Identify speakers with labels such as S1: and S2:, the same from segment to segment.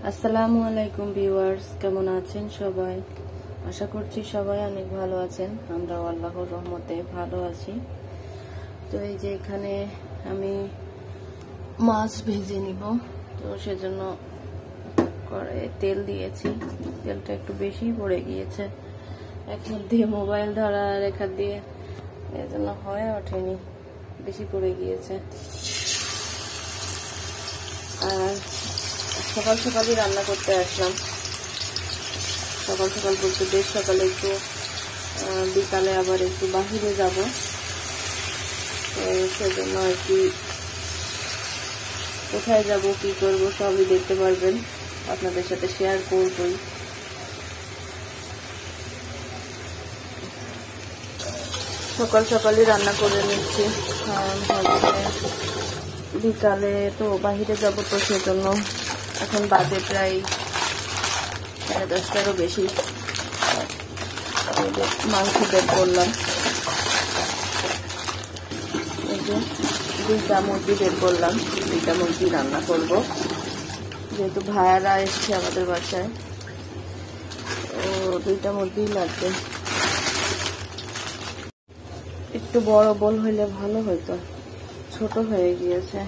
S1: আসসালামু আলাইকুম ভিউয়ার্স, কেমন আছেন সবাই? আশা করছি সবাই অনেক ভালো আছেন। আমরাও আল্লাহর রহমতে ভালো আছি। তো এই যে এখানে আমি মাছ ভেজে নিব, তো সেজন্য কড়াইয়ে তেল দিয়েছি। তেলটা একটু বেশি পড়ে গিয়েছে, এক হাত দিয়ে মোবাইল ধরা আর এক হাত দিয়ে, এর জন্য হয়ে ওঠেনি, বেশি পড়ে গিয়েছে। আর সকাল সকালই রান্না করতে আসলাম। সকাল সকাল বলতে বেশ সকালে, একটু বিকালে আবার একটু বাহিরে যাব, তো সেজন্য আর কি কোথায় যাব কি করব সবই দেখতে পারবেন, আপনাদের সাথে শেয়ার করবই। সকাল সকালই রান্না করে নিচ্ছি, বিকালে তো বাহিরে যাব, তো সেজন্য এখন বাজে প্রায় 10টারও বেশি। মাংস বের করলাম, এই যে 2টা মুরগি বের করলাম, 2টা মুরগি রান্না করব, যেহেতু ভাইয়ারা এসছে আমাদের বাসায়, ও 2টা মুরগি লাগবে। একটু বড় বল হইলে ভালো হইতো, ছোট হয়ে গিয়েছে।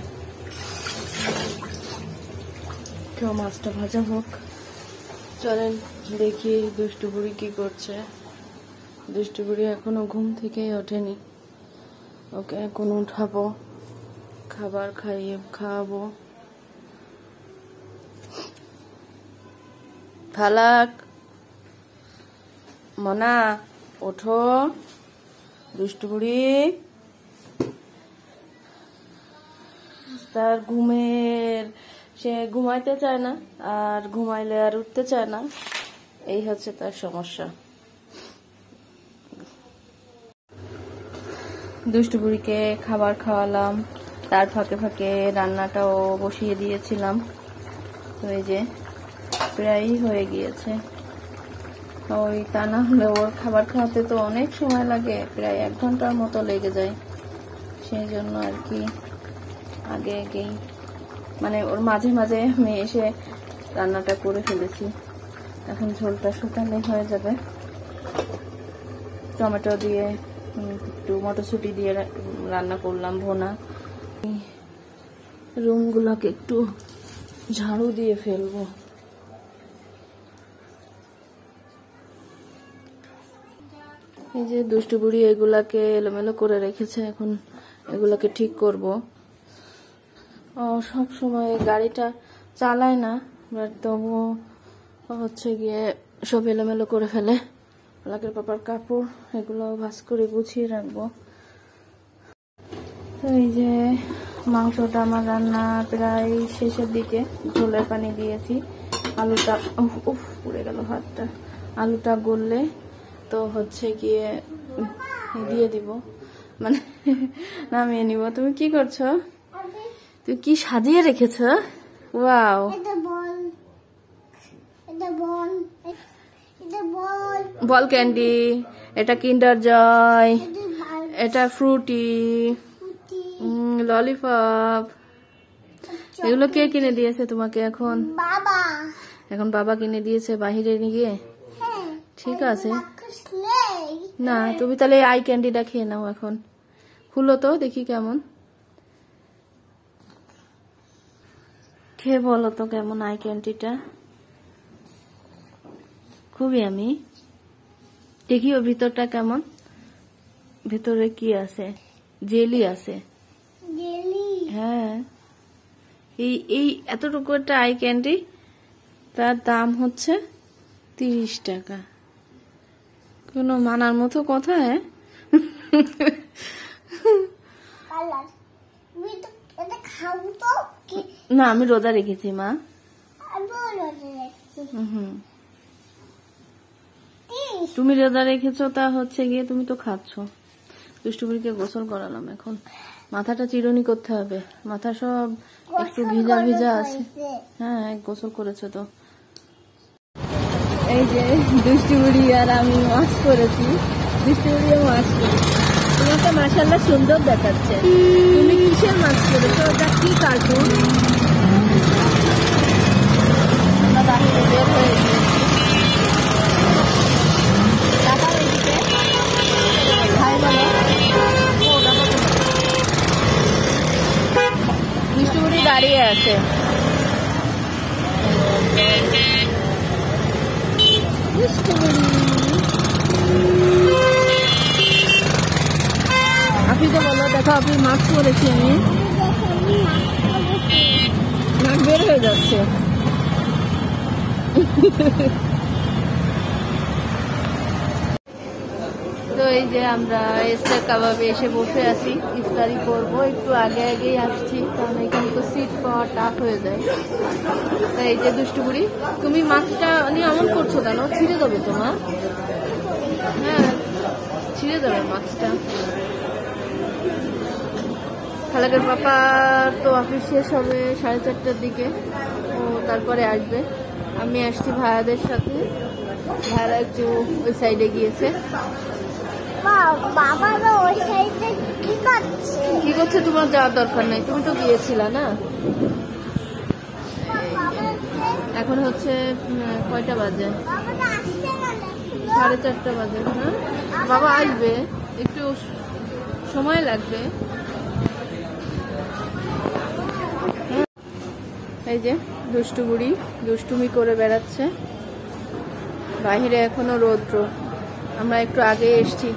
S1: কেউ মাছটা ভাজা হোক। চলেন দেখি দুষ্টু বুড়ি কি করছে। দুষ্টু বুড়ি এখনো ঘুম থেকেই ওঠেনি, ওকে এখন উঠাবো, খাবার খাওয়াবো। ফালাক, মনা ওঠো, দুষ্টু বুড়ি। তার সে ঘুমাইতে চায় না, আর ঘুমাইলে আর উঠতে চায় না, এই হচ্ছে তার সমস্যা। দুষ্টু বুড়িকে খাবার খাওয়ালাম, তার ফাঁকে ফাঁকে রান্নাটাও বসিয়ে দিয়েছিলাম। তো এই যে প্রায়ই হয়ে গিয়েছে। ওই তা না হলে ওর খাবার খাওয়াতে তো অনেক সময় লাগে, প্রায় 1 ঘন্টার মতো লেগে যায়। সেই জন্য আর কি আগেই মানে ওর মাঝে মাঝে আমি এসে রান্নাটা করে ফেলেছি। এখন ঝোলটা শুকালে হয়ে যাবে। টমেটো দিয়ে একটু মটরশুঁটি দিয়ে রান্না করলাম ভোনা। রুমগুলোকে একটু ঝাড়ু দিয়ে ফেলবো। এই যে দুষ্টু বুড়ি এগুলাকে এলোমেলো করে রেখেছে, এখন এগুলাকে ঠিক করব। সব সময় গাড়িটা চালায় না, বাট তবুও হচ্ছে গিয়ে সব এলোমেলো করে ফেলে। লাকের পাপার কাপড় এগুলো ভাঁজ করে গুছিয়ে রাখবো। তো এই যে মাংসটা আমার রান্না প্রায় শেষের দিকে, ঝোলের পানি দিয়েছি। আলুটা পুড়ে গেল হাতটা। আলুটা গললে তো হচ্ছে গিয়ে দিয়ে দিব, মানে নামিয়ে নিব। তুমি কি করছো? তুই কি সাজিয়ে রেখেছ? ওয়াও, বল ক্যান্ডি, এটা কিন্ডার জয়, এটা ফ্রুটি, ললিপপ। এগুলো কে কিনে দিয়েছে তোমাকে? এখন বাবা কিনে দিয়েছে বাহিরে নিয়ে। ঠিক আছে, না তুমি তাহলে আই ক্যান্ডিটা খেয়ে নাও। এখন খুলো তো দেখি কেমন, খেয়ে বলো তো কেমন আই ক্যান্ডিটা। খুবই আমি দেখি ওর ভিতরটা কেমন। ভিতরে কি আছে? জেলি আছে। হ্যাঁ, এই এতটুকু একটা আই ক্যান্ডি, তার দাম হচ্ছে 30 টাকা। কোনো মানার মতো কথা? হ্যাঁ, না আমি রোজা রেখেছি মা। তুমি রোজা রেখেছো, তা হচ্ছে গিয়ে তুমি তো খাচ্ছ। দুষ্টুবুড়িকে গোসল করালাম, এখন মাথাটা চিরুনি করতে হবে। মাথা সব একটু ভিজা ভিজা আছে। হ্যাঁ, গোসল করেছো তো। এই যে দুষ্টুবুড়ি আর আমি মাছ করেছি, দুষ্টুবুড়িও মাছ করেছি। তোমাকে মাশাআল্লাহ সুন্দর দেখাচ্ছে। তুমি কিসের মাছ করেছো? ওটা কি কার্টুন? আছে। আপিকে বলো, দেখো আপনি মাস্ক পরেছি আমি, নাক বের হয়ে যাচ্ছে। তো এই যে আমরা এস্টার কাবাবে এসে বসে আছি, ইফতারি করবো। একটু আগে আগেই আসছি, কারণ এখানে তো সিট পাওয়া টাফ হয়ে যায়। তাই এই যে দুষ্টুপুরি, তুমি মাস্কটা নিয়ে এমন করছো কেন? ছিঁড়ে দেবে তোমার। হ্যাঁ, ছিঁড়ে দেবে মাস্কটা। খালাকের পাপা তো অফিস শেষ হবে 4:30টার দিকে, ও তারপরে আসবে। আমি আসছি ভাইয়াদের সাথে, ভাইয়ারা একটু ওই সাইডে গিয়েছে। কি করছে? তোমার যাওয়ার দরকার নেই, তুমি তো গিয়েছিলা না। এখন হচ্ছে কয়টা বাজে? 4:30 বাজে। হ্যাঁ, বাবা আসবে, একটু সময় লাগবে। এই যে দুষ্টু বুড়ি দুষ্টুমি করে বেড়াচ্ছে বাহিরে, এখনো রৌদ্র। আমরা একটু আগে এসছি,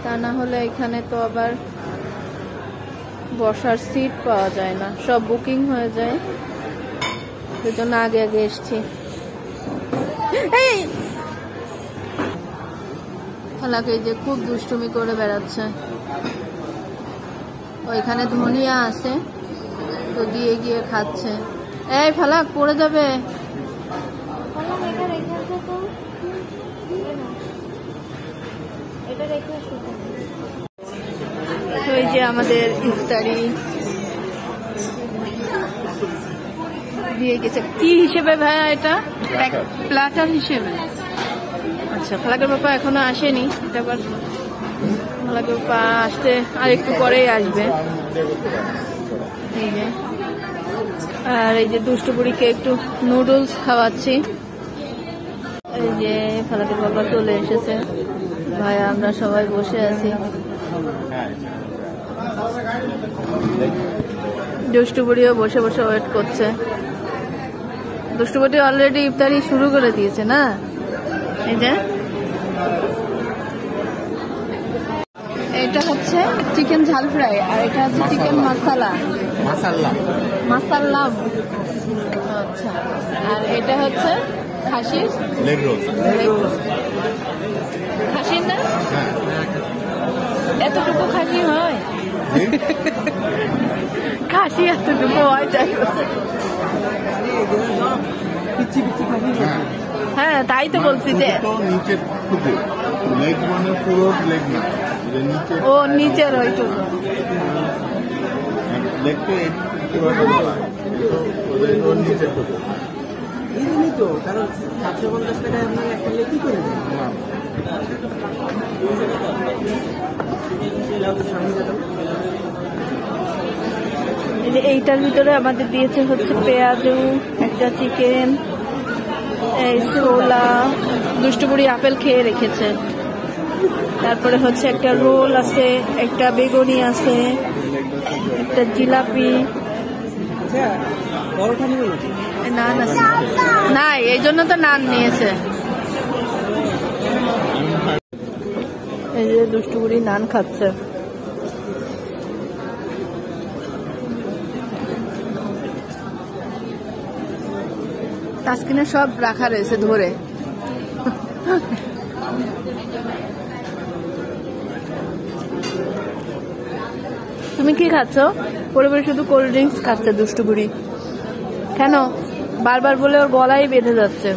S1: তা না হলে এখানে তো আবার বসার সিট পাওয়া যায় না, সব বুকিং হয়ে যায়। সেজন্য আগে আগে এসছি। খালাকে যে খুব দুষ্টুমি করে বেড়াচ্ছে। ওইখানে ধনিয়া আছে, তো গিয়ে গিয়ে খাচ্ছে। এই ফালাক, পড়ে যাবে। ওই যে আমাদের ইফতারি দিয়ে গেছে। কি হিসেবে ভাইয়া এটা? প্ল্যাটার হিসেবে। আচ্ছা, ফালাকের বাবা এখনো আসেনি, এটা আবার ফালাকের বাবা আসতে আর একটু পরেই আসবে। এই যে, আর এই যে দুষ্টু বুড়িকে একটু নুডলস খাওয়াচ্ছি। এই যে ফালাকের বাবা চলে এসেছে, ভাই আমরা সবাই বসে আছি। দুষ্টু বুড়িও বসে বসে ওয়েট করছে। দুষ্টু বুড়ি অলরেডি ইফতারি শুরু করে দিয়েছে না। এই যে এটা হচ্ছে চিকেন ঝাল ফ্রাই, আর এটা হচ্ছে চিকেন মশলা মাসাল্লা। আচ্ছা, আর এটা হচ্ছে খাসির লেগ রোস্ট। খাসির না, এতটুকু খাসি হয়? খাসি এতটুকু হয়? তাই হ্যাঁ, তাই তো বলছি যে ও নিচের ওইটুকু। এইটার ভিতরে আমাদের দিয়েছে হচ্ছে পেঁয়াজু, একটা চিকেন, এই ছোলা। দুষ্টু বুড়ি আপেল খেয়ে রেখেছে। তারপরে হচ্ছে একটা রোল আছে, একটা বেগুনি আছে, একটা জিলাপি, নান আছে। না, এই জন্য তো নান নিয়েছে। এই যে দুষ্টু বুড়ি নান খাচ্ছে। তাস্কিনে সব রাখা রয়েছে ধরে। তুমি কি খাচ্ছ? পরে পরে শুধু কোল্ড ড্রিঙ্কস খাচ্ছে দুষ্টু বুড়ি। কেন? বারবার বলে ওর গলায় বেঁধে যাচ্ছে।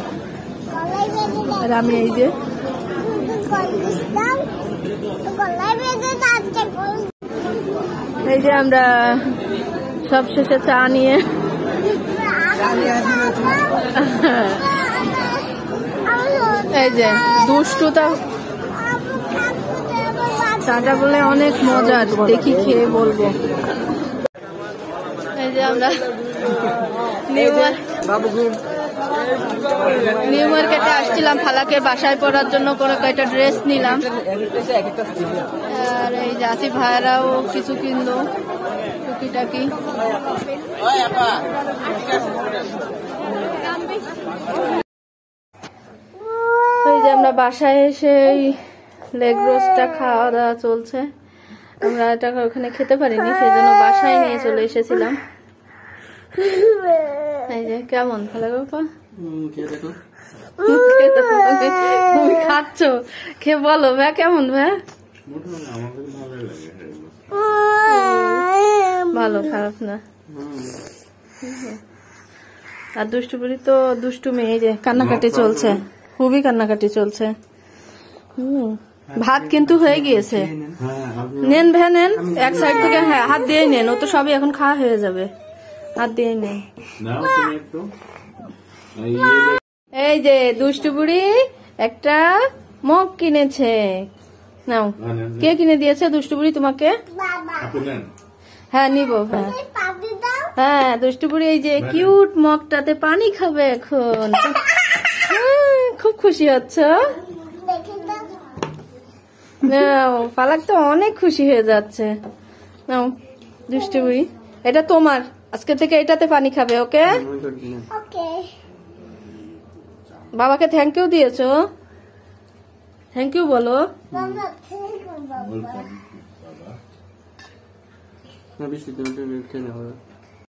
S1: আর আমি এই যে আমরা সব শেষে চা নিয়ে এই যে দুষ্টুটা চাটা বলে অনেক মজা, দেখি খেয়ে বলবো। এই যে আমরা নিউ মার্কেটে আসছিলাম ফালাকের বাসায় পরার জন্য, কোনো কয়টা ড্রেস নিলাম। আর এই যে আসিফ ভাইরাও কিছু কিনলো, টুকিটাকি। ওই যে আমরা বাসায় এসে লেগ রোস্টটা খাওয়া দাওয়া চলছে। আমরা এটা ওখানে খেতে পারিনি, সেই জন্য বাসায় নিয়ে চলে এসেছিলাম। এই যে কেমন ভালো বাবা, তুমি খাচ্ছ, খেয়ে বলো ভাই কেমন ভাই? ভালো, খারাপ না। আর দুষ্টুপুরি তো দুষ্টু মেয়ে, এই যে কান্নাকাটি চলছে, খুবই কান্নাকাটি চলছে। ভাত কিন্তু হয়ে গিয়েছে। নেন ভাই নেন, এক সাইড থেকে। হ্যাঁ হাত দিয়ে নেন, ও তো সবই এখন খাওয়া হয়ে যাবে, হাত দিয়ে নেন। এই যে দুষ্টু বুড়ি একটা মগ কিনেছে, নাও। কে কিনে দিয়েছে দুষ্টু বুড়ি তোমাকে? হ্যাঁ নিব। হ্যাঁ হ্যাঁ দুষ্টু বুড়ি এই যে কিউট মগটাতে পানি খাবে এখন। খুব খুশি হচ্ছ? নাও, ফালাক তো অনেক খুশি হয়ে যাচ্ছে। নাও দুষ্টু বুড়ি, এটা তোমার, আজকে থেকে এটাতে পানি খাবে। ওকে বাবাকে থ্যাংক ইউ দিয়েছো? থ্যাংক ইউ বলো।
S2: না বেশি